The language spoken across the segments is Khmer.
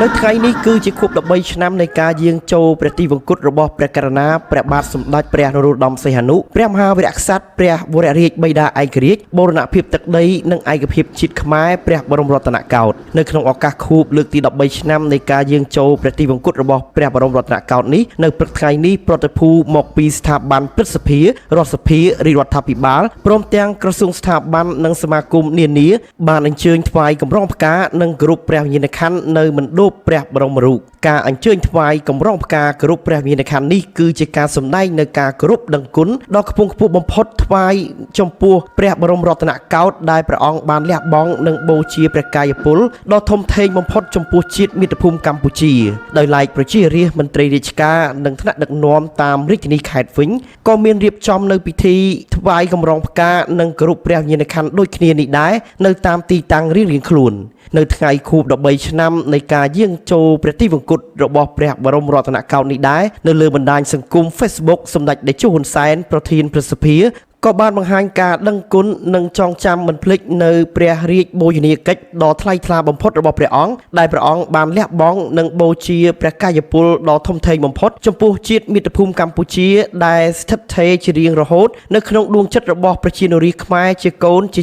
នៅថ្ងៃនេះគឺជាខួប13ឆ្នាំនៃការយាងចូលព្រះទីវង្គតរបស់ព្រះករុណាព្រះបាទសម្ដេចព្រះនរោត្តមសីហនុព្រះមហាវីរក្សត្រព្រះវររាជបិតាឯករាជ្យបូរណភាពទឹកដីនិងឯកភាពជាតិខ្មែរព្រះបរមរតនកោដ្ឋនៅក្នុងឱកាសខួបលើកទី13ឆ្នាំនៃការយាងចូលព្រះទីវង្គតរបស់ព្រះបរមរតនកោដ្ឋនេះនៅព្រឹកថ្ងៃនេះប្រតិភូមកពីស្ថាប័នព្រឹទ្ធសភារដ្ឋសភារាជរដ្ឋាភិបាលព្រមទាំងក្រសួងស្ថាប័ននិងសមាគមនានាបានអញ្ជើញថ្វាយកម្រងផ្កានិងគោរពព្រះវិញ្ញាណក្ខន្ធនៅមណ្ឌបព្រះបរមរូបការអញ្ជើញថ្វាយកម្រងផ្កាគោរពព្រះវិញ្ញាណក្ខន្ធនេះគឺជាការសម្ដែងនៅការគោរពដឹងគុណដ៏ខ្ពង់ខ្ពស់បំផុតថ្វាយចំពោះព្រះបរមរតនកោដ្ឋដែលព្រះអង្គបានលះបង់និងបូជាព្រះកាយពលដ៏ធំធេងបំផុតចំពោះជាតិមាតុភូមិកម្ពុជាដោយឡែកប្រជារាស្ត្រមន្ត្រីរាជការនិងថ្នាក់ដឹកនាំតាមរាជធានីខេត្តវិញក៏មានរៀបចំនៅពិធីថ្វាយកម្រងផ្កានិងគោរពព្រះវិញ្ញាណក្ខន្ធដូចគ្នានេះដែរនៅតាមទីតាំងរៀងៗខ្លួននៅថ្ងៃខួប13ឆ្នាំនៃការយាងចូលព្រះទីវង្គតរបស់ព្រះបរមរតនកោដ្ឋនេះដែរនៅលើបណ្ដាញសង្គម Facebook សម្ដេចតេជោហ៊ុនសែនប្រធានព្រឹទ្ធសភាក៏បានបង្ហាញការដឹងគុណនិងចងចាំមិនភ្លេចនៅព្រះរាជបូជនីយកិច្ចដ៏ថ្លៃថ្លាបំផុតរបស់ព្រះអង្គដែលព្រះអង្គបានលះបង់និងបូជាព្រះកាយពលដ៏ធំធេងបំផុតចំពោះជាតិមាតុភូមិកម្ពុជាដែលស្ថិតថេរជារៀងរហូតនៅក្នុងដួងចិត្តរបស់ប្រជានារីខ្មែរជាកូនជា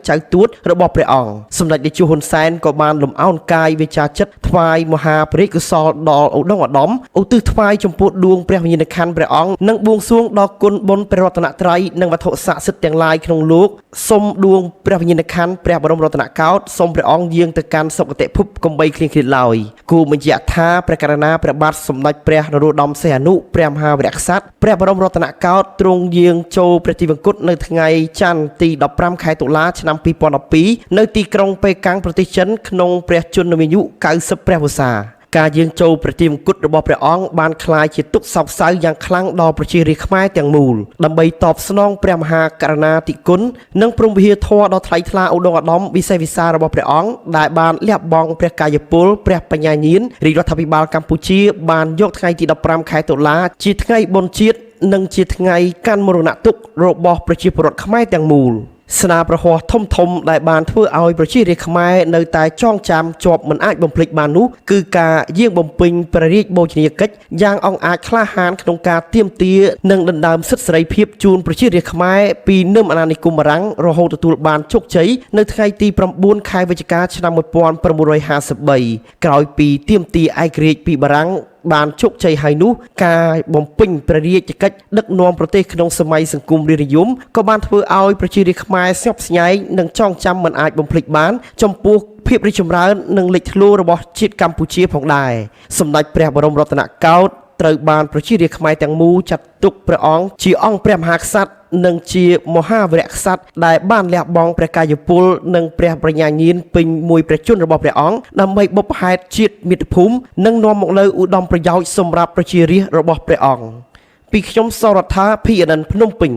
ចៅទួតរបស់ព្រះអង្គសម្ដេចតេជោហ៊ុនសែនក៏បានលំអោនកាយវាចាចិត្តថ្វាយមហាបរិកុសលដល់ឧត្តមឧត្តមឧទ្ទិសថ្វាយចំពោះដួងព្រះវិញ្ញាណក្ខន្ធព្រះអង្គនិងបួងសួងដល់គុណបុណ្យព្រះរតនត្រ័យនិងវត្ថុស័ក្តិសិទ្ធិទាំងឡាយក្នុងលោកសូមដួងព្រះវិញ្ញាណក្ខន្ធព្រះបរមរតនកោដ្ឋសូមព្រះអង្គយាងទៅកាន់សុគតិភពកុំបីឃ្លៀងឃ្លាតឡើយគូបញ្ជាក់ថាព្រះករុណាព្រះបាទសម្ដេចព្រះនរោត្តមសីហនុព្រះមហាវីរក្សត្រព្រះបរមរតនកោដ្ឋទ្រង់យាងចូលព្រះទីវង្គតនៅថ្ងៃច័ន្ទទី15ខែតុលាឆ្នាំ2012នៅទីក្រុងប៉េកាំងប្រទេសចិនក្នុងព្រះជន្មាយុ90ព្រះវស្សាការយាងចូលព្រះទីវង្គតរបស់ព្រះអង្គបានក្លាយជាទុក្ខសោកសៅយ៉ាងខ្លាំងដល់ប្រជារាស្ត្រខ្មែរទាំងមូលដើម្បីតបស្នងព្រះមហាករុណាធិគុណនិងព្រំវិហារធម៌ដ៏ថ្លៃថ្លាឧត្តមឧត្តមវិសេសវិសាលរបស់ព្រះអង្គដែលបានលះបង់ព្រះកាយពលព្រះបញ្ញាញាណរាជរដ្ឋាភិបាលកម្ពុជាបានយកថ្ងៃទី15ខែតុលាជាថ្ងៃបុណ្យជាតិនិងជាថ្ងៃកាន់មរណទុក្ខរបស់ប្រជាពលរដ្ឋខ្មែរទាំងមូលស្នាប្រហោះធំដែលបានធ្វើឲ្យប្រជារាស្ត្រខ្មែរនៅតែចងចាំជាប់មិនអាចបំភ្លេចបាននោះគឺការយាងបំពេញព្រះរាជបូជនីយកិច្ចយ៉ាងអង្អាចក្លាហានក្នុងការទាមទារនិងដណ្ដើមសិទ្ធិសេរីភាពជូនប្រជារាស្ត្រខ្មែរពីនឹមអាណានិគមបារាំងរហូតទទួលបានជោគជ័យនៅថ្ងៃទី9ខែវិច្ឆិកាឆ្នាំ1953ក្រោយពីទាមទារឯករាជ្យពីបារាំងបានជោគជ័យហើយនោះការបំពេញព្រះរាជកិច្ចដឹកនាំប្រទេសក្នុងសម័យសង្គមរាស្ត្រនិយមក៏បានធ្វើឲ្យប្រជារាស្ត្រខ្មែរស្ញប់ស្ញែងនិងចងចាំមិនអាចបំភ្លេចបានចំពោះភាពរីកចម្រើននិងលេចធ្លោរបស់ជាតិកម្ពុជាផងដែរសម្ដេចព្រះបរមរតនកោដ្ឋត្រូវបានប្រជារាស្ត្រខ្មែរទាំងមូលចាត់ទុកព្រះអង្គជាអង្គព្រះមហាក្សត្រនិងជាមហាវីរក្សត្រដែលបានលះបង់ព្រះកាយពលនិងព្រះបញ្ញាញាណពេញមួយព្រះជន្មរបស់ព្រះអង្គដើម្បីបុព្វហេតុជាតិមាតុភូមិនិងនាំមកនូវឧត្តមប្រយោជន៍សម្រាប់ប្រជារាស្ត្ររបស់ព្រះអង្គពីខ្ញុំសរដ្ឋា PNN ភ្នំពេញ